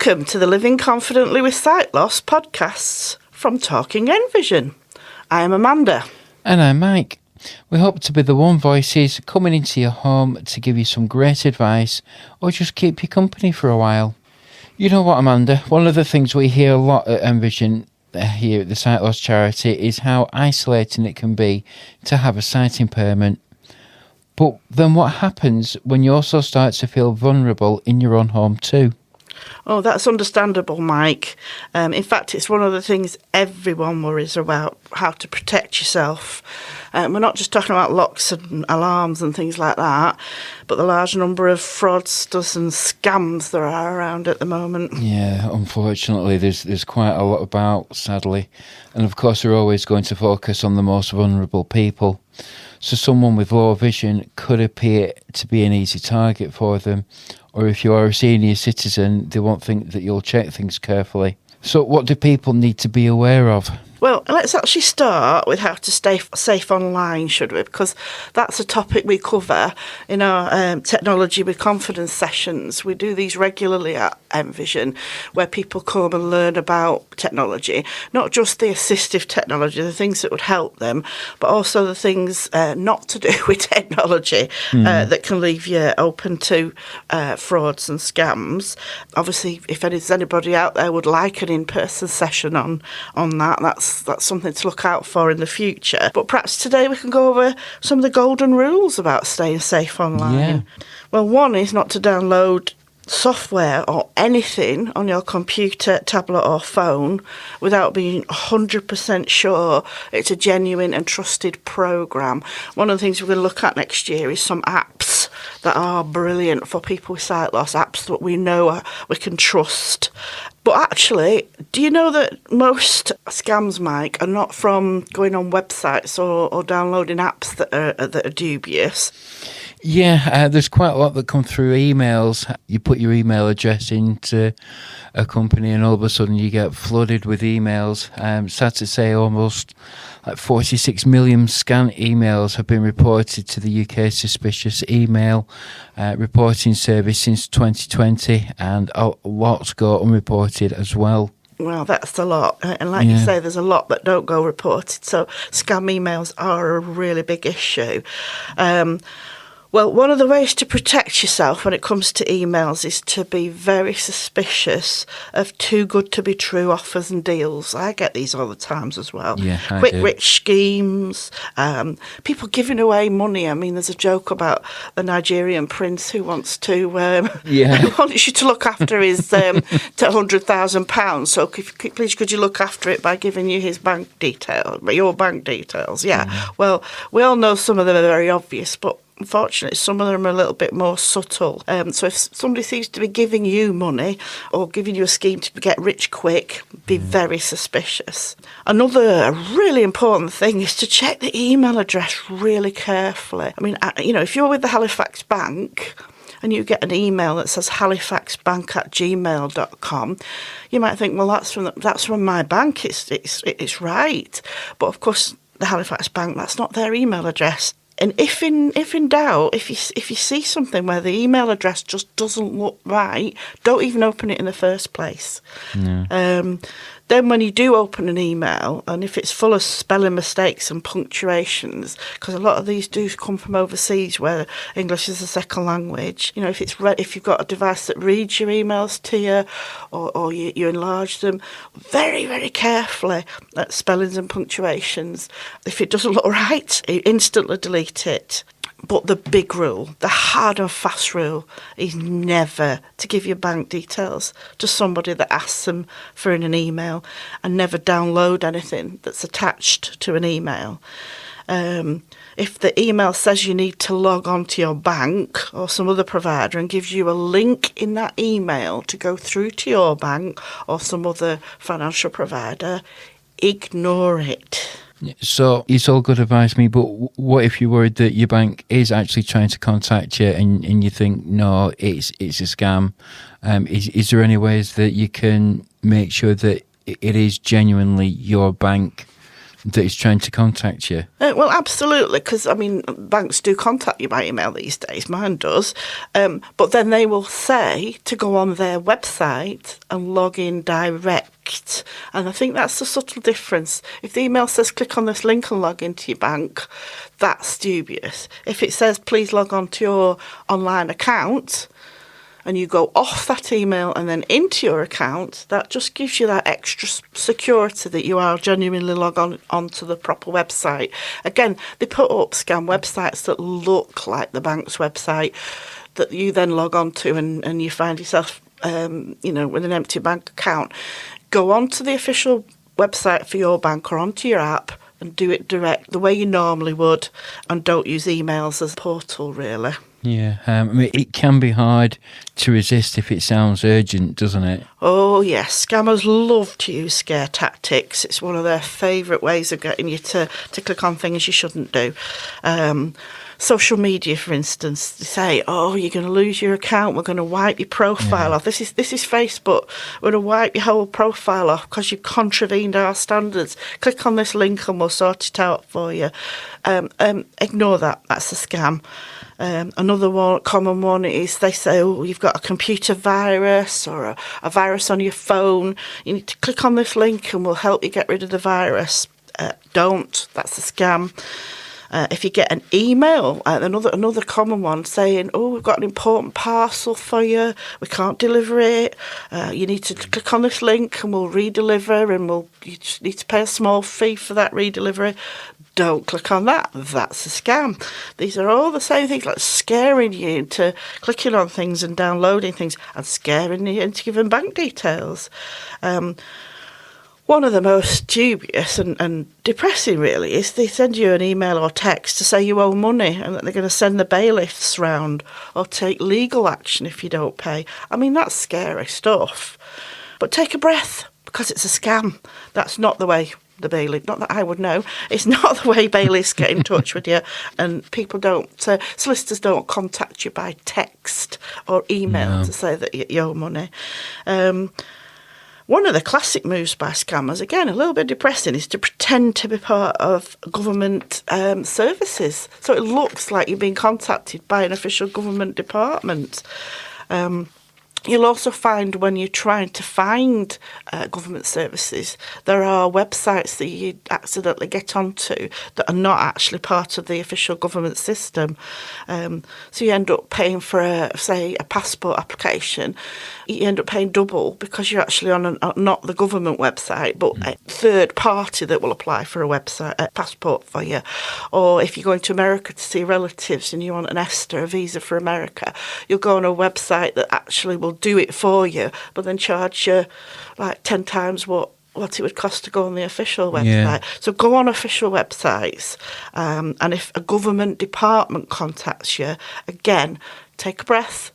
Welcome to the Living Confidently with Sight Loss podcasts from Talking Envision. I am Amanda. And I'm Mike. We hope to be the one voices coming into your home to give you some great advice or just keep you company for a while. You know what, Amanda? One of the things we hear a lot at Envision here at the Sight Loss charity is how isolating it can be to have a sight impairment. But then what happens when you also start to feel vulnerable in your own home too? Oh, that's understandable, Mike. In fact, it's one of the things everyone worries about, how to protect yourself. We're not just talking about locks and alarms and things like that, but the large number of fraudsters and scams there are around at the moment. Yeah, unfortunately, there's quite a lot about, sadly. And of course, we're always going to focus on the most vulnerable people. So someone with low vision could appear to be an easy target for them. Or if you are a senior citizen, they won't think that you'll check things carefully. So what do people need to be aware of? Well, let's actually start with how to stay safe online, should we? Because that's a topic we cover in our Technology with Confidence sessions. We do these regularly at Envision, where people come and learn about technology, not just the assistive technology, the things that would help them, but also the things not to do with technology that can leave you open to frauds and scams. Obviously, if there's anybody out there would like an in-person session on that, that's something to look out for in the future. But perhaps today we can go over some of the golden rules about staying safe online. Yeah. Well, one is not to download software or anything on your computer, tablet or phone without being 100% sure it's a genuine and trusted program. One of the things we're going to look at next year is some apps that are brilliant for people with sight loss, apps that we know we can trust. But actually, do you know that most scams, Mike, are not from going on websites or downloading apps that are dubious? Yeah, there's quite a lot that come through emails. You put your email address into a company and all of a sudden you get flooded with emails. Sad to say, almost like 46 million scam emails have been reported to the UK Suspicious Email Reporting Service since 2020, and lots go unreported as well. Well, that's a lot. And like you say, there's a lot that don't go reported. So scam emails are a really big issue. Well, one of the ways to protect yourself when it comes to emails is to be very suspicious of too good to be true offers and deals. I get these all the times as well. Yeah, Quick rich schemes, people giving away money. I mean, there's a joke about the Nigerian prince who wants to who wants you to look after his £100,000. So please could you look after it by giving you his bank details, your bank details? Yeah. Well, we all know some of them are very obvious, but unfortunately, some of them are a little bit more subtle. So if somebody seems to be giving you money or giving you a scheme to get rich quick, be very suspicious. Another really important thing is to check the email address really carefully. I mean, if you're with the Halifax Bank and you get an email that says halifaxbank@gmail.com, you might think, well, that's from my bank. It's right. But of course, the Halifax Bank, that's not their email address. And if in doubt, if you see something where the email address just doesn't look right, don't even open it in the first place. No. Then when you do open an email, and if it's full of spelling mistakes and punctuations, because a lot of these do come from overseas where English is a second language, if you've got a device that reads your emails to you, or you enlarge them, very, very carefully at spellings and punctuations. If it doesn't look right, you instantly delete it. But the big rule, the hard and fast rule, is never to give your bank details to somebody that asks them for in an email, and never download anything that's attached to an email. If the email says you need to log on to your bank or some other provider and gives you a link in that email to go through to your bank or some other financial provider, ignore it. So it's all good advice, me, but what if you're worried that your bank is actually trying to contact you and you think, no, it's a scam? Is there any ways that you can make sure that it is genuinely your bank that is trying to contact you? Well, absolutely, because, I mean, banks do contact you by email these days. Mine does. But then they will say to go on their website and log in direct. And I think that's the subtle difference. If the email says click on this link and log into your bank, that's dubious. If it says please log on to your online account, and you go off that email and then into your account, that just gives you that extra security that you are genuinely log on onto the proper website. Again, they put up scam websites that look like the bank's website that you then log on to, and you find yourself, with an empty bank account. Go onto the official website for your bank or onto your app and do it direct the way you normally would, and don't use emails as a portal, really. Yeah, I mean, it can be hard to resist if it sounds urgent, doesn't it? Oh, yes. Scammers love to use scare tactics. It's one of their favourite ways of getting you to click on things you shouldn't do. Social media, for instance, they say, oh, you're going to lose your account, we're going to wipe your profile off. This is Facebook. We're going to wipe your whole profile off because you've contravened our standards. Click on this link and we'll sort it out for you. Ignore that. That's a scam. Another common one is they say, oh, you've got a computer virus or a virus on your phone. You need to click on this link and we'll help you get rid of the virus. Don't. That's a scam. If you get an email, another common one saying, oh, we've got an important parcel for you, we can't deliver it, you need to click on this link and we'll redeliver, and you just need to pay a small fee for that redelivery. Don't click on that. That's a scam. These are all the same things, like scaring you into clicking on things and downloading things and scaring you into giving bank details. One of the most dubious and depressing, really, is they send you an email or text to say you owe money and that they're going to send the bailiffs round or take legal action if you don't pay. I mean, that's scary stuff. But take a breath, because it's a scam. That's not the way the bailiff, not that I would know, it's not the way bailiffs get in touch with you, and people don't, solicitors don't contact you by text or email to say that you owe money. One of the classic moves by scammers, again, a little bit depressing, is to pretend to be part of government services. So it looks like you're being contacted by an official government department. You'll also find when you're trying to find government services, there are websites that you accidentally get onto that are not actually part of the official government system. So you end up paying for, a passport application. You end up paying double because you're actually on not the government website, but a third party that will apply for a passport for you. Or if you're going to America to see relatives and you want an ESTA, a visa for America, you'll go on a website that actually will do it for you, but then charge you like 10 times what it would cost to go on the official website. Yeah. So go on official websites, and if a government department contacts you, again, take a breath,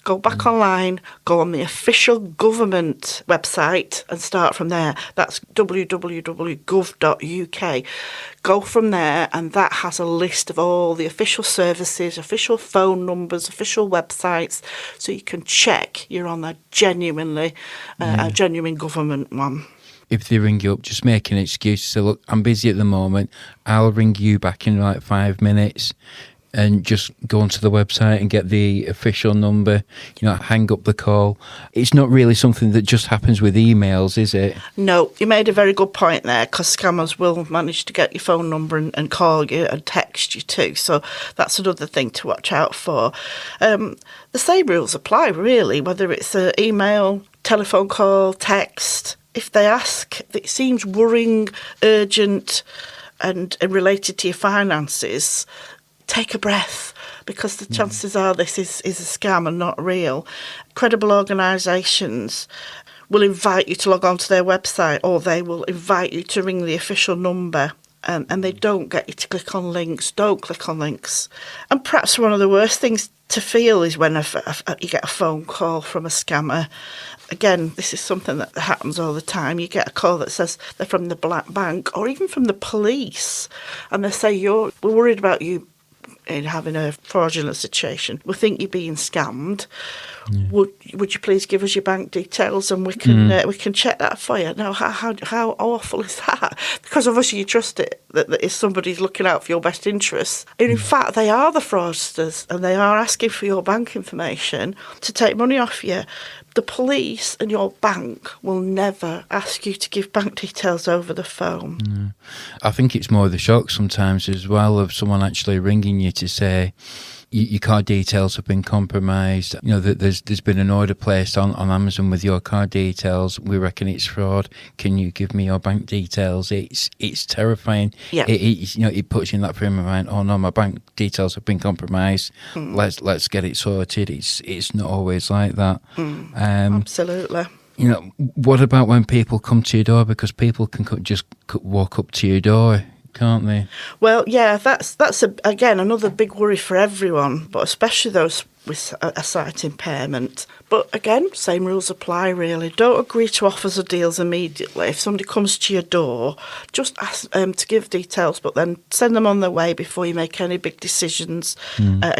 go back online, go on the official government website and start from there. That's www.gov.uk. Go from there, and that has a list of all the official services, official phone numbers, official websites, so you can check you're on a genuine government one. If they ring you up, just make an excuse. Say, look, I'm busy at the moment. I'll ring you back in like 5 minutes. And just go onto the website and get the official number, hang up the call. It's not really something that just happens with emails, is it? No, you made a very good point there, because scammers will manage to get your phone number and call you and text you too. So that's another thing to watch out for. The same rules apply, really, whether it's an email, telephone call, text. If they ask, it seems worrying, urgent and related to your finances, take a breath, because the chances are this is a scam and not real. Credible organisations will invite you to log on to their website, or they will invite you to ring the official number, and they don't get you to click on links. Don't click on links. And perhaps one of the worst things to feel is when you get a phone call from a scammer. Again, this is something that happens all the time. You get a call that says they're from the Black Bank or even from the police, and they say, we're worried about you in having a fraudulent situation, we think you're being scammed. Would you please give us your bank details and we can check that for you? Now, how awful is that? Because obviously you trust it that if somebody's looking out for your best interests, and in fact they are the fraudsters and they are asking for your bank information to take money off you. The police and your bank will never ask you to give bank details over the phone. I think it's more the shock sometimes as well of someone actually ringing you to say your card details have been compromised. You know, that there's been an order placed on Amazon with your card details. We reckon it's fraud. Can you give me your bank details? It's terrifying. Yeah. It puts you in that frame of mind. Oh no, my bank details have been compromised. Let's get it sorted. It's not always like that. Absolutely. You know, what about when people come to your door? Because people can just walk up to your door, can't they? Well, yeah, that's again another big worry for everyone, but especially those with a sight impairment. But again, same rules apply really. Don't agree to offers or deals immediately. If somebody comes to your door, just ask to give details, but then send them on their way before you make any big decisions.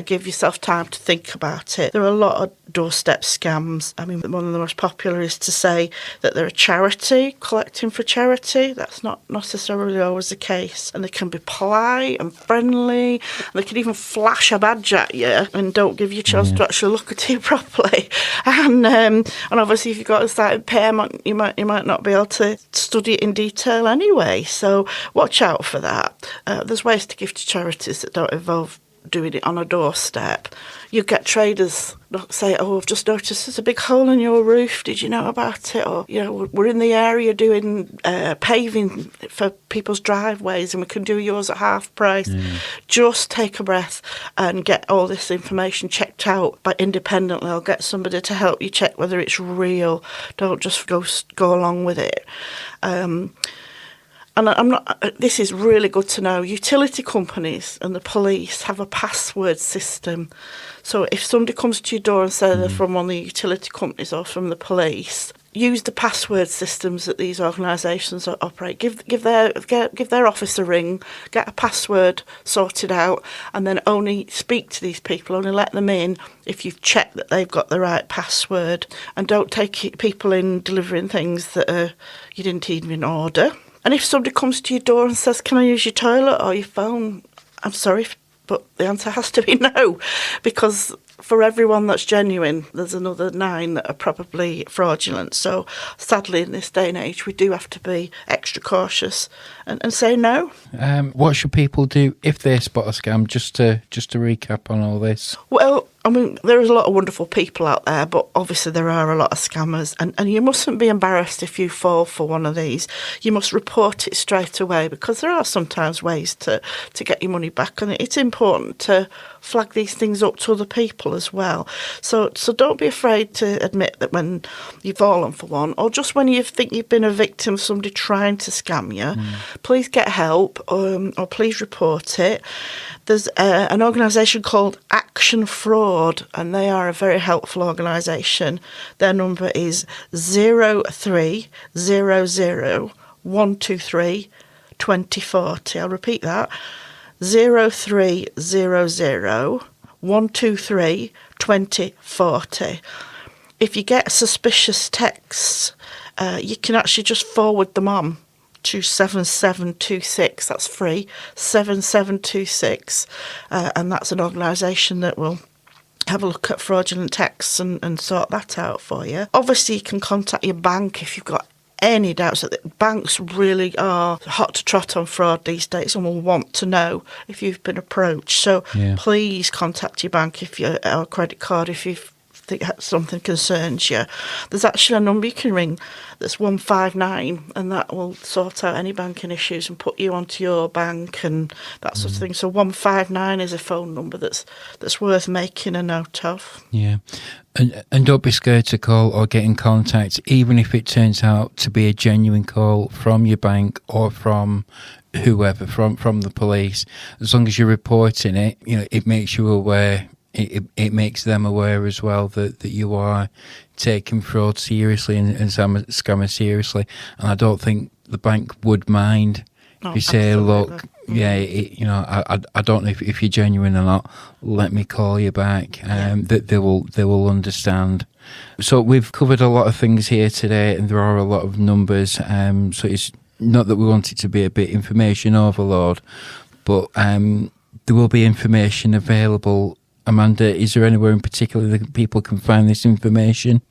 Give yourself time to think about it. There are a lot of doorstep scams. I mean, one of the most popular is to say that they're a charity, collecting for charity. That's not necessarily always the case. And they can be polite and friendly. And they can even flash a badge at you and don't give you a chance to actually look at it properly. And obviously, if you've got a sight impairment, you might not be able to study it in detail anyway. So watch out for that. There's ways to give to charities that don't involve doing it on a doorstep. You get traders not say, "Oh, I've just noticed there's a big hole in your roof. Did you know about it?" Or, you know, "We're in the area doing paving for people's driveways and we can do yours at half price." Just take a breath and get all this information checked out but independently, or get somebody to help you check whether it's real. Don't just go along with it. And I'm not. This is really good to know. Utility companies and the police have a password system. So if somebody comes to your door and says they're from one of the utility companies or from the police, use the password systems that these organisations operate. Give their office a ring, get a password sorted out, and then only speak to these people. Only let them in if you've checked that they've got the right password. And don't take people in delivering things that you didn't even order. And if somebody comes to your door and says, "Can I use your toilet or your phone?" I'm sorry, but the answer has to be no, because for everyone that's genuine, there's another 9 that are probably fraudulent. So sadly, in this day and age, we do have to be extra cautious and say no. What should people do if they spot a scam? Just to recap on all this. Well, I mean, there is a lot of wonderful people out there, but obviously there are a lot of scammers, and you mustn't be embarrassed if you fall for one of these. You must report it straight away, because there are sometimes ways to get your money back, and it's important to flag these things up to other people as well. So don't be afraid to admit that when you've fallen for one, or just when you think you've been a victim of somebody trying to scam you, please get help, or please report it. There's an organisation called Action Fraud, and they are a very helpful organisation. Their number is 0300 123 2040. I'll repeat that. 0300 123 2040. If you get suspicious texts, you can actually just forward them on to 7726. That's free, 7726. And that's an organisation that will have a look at fraudulent texts and sort that out for you. Obviously, you can contact your bank if you've got any doubts. That banks really are hot to trot on fraud these days and will want to know if you've been approached. So please contact your bank or credit card if you think something concerns you. There's actually a number you can ring that's 159, and that will sort out any banking issues and put you onto your bank and that sort of thing. So 159 is a phone number that's worth making a note of. Yeah. And don't be scared to call or get in contact, even if it turns out to be a genuine call from your bank or from whoever, from the police. As long as you're reporting it, it makes you aware. It makes them aware as well that you are taking fraud seriously and scammers seriously. And I don't think the bank would mind if you say, "Look, Yeah, I don't know if you're genuine or not. Let me call you back. That they will understand. So we've covered a lot of things here today, and there are a lot of numbers. So it's not that we want it to be a bit information overload, but there will be information available. Amanda, is there anywhere in particular that people can find this information?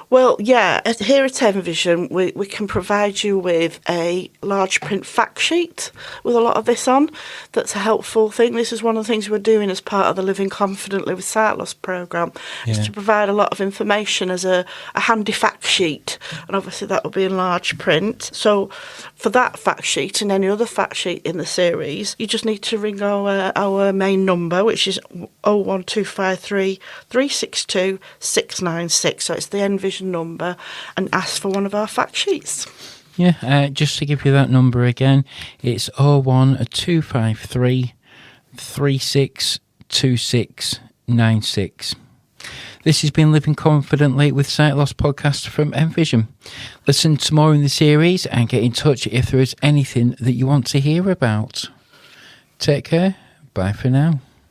Well, yeah, here at Envision, we can provide you with a large print fact sheet with a lot of this on. That's a helpful thing. This is one of the things we're doing as part of the Living Confidently with Sight Loss programme, is to provide a lot of information as a handy fact sheet. And obviously that will be in large print. So for that fact sheet and any other fact sheet in the series, you just need to ring our main number, which is 01253 362 696. So it's the Envision number, and ask for one of our fact sheets. Yeah, just to give you that number again, it's 01253 362696. This has been Living Confidently with Sight Loss podcast from Envision. Listen to more in the series and get in touch if there is anything that you want to hear about. Take care. Bye for now.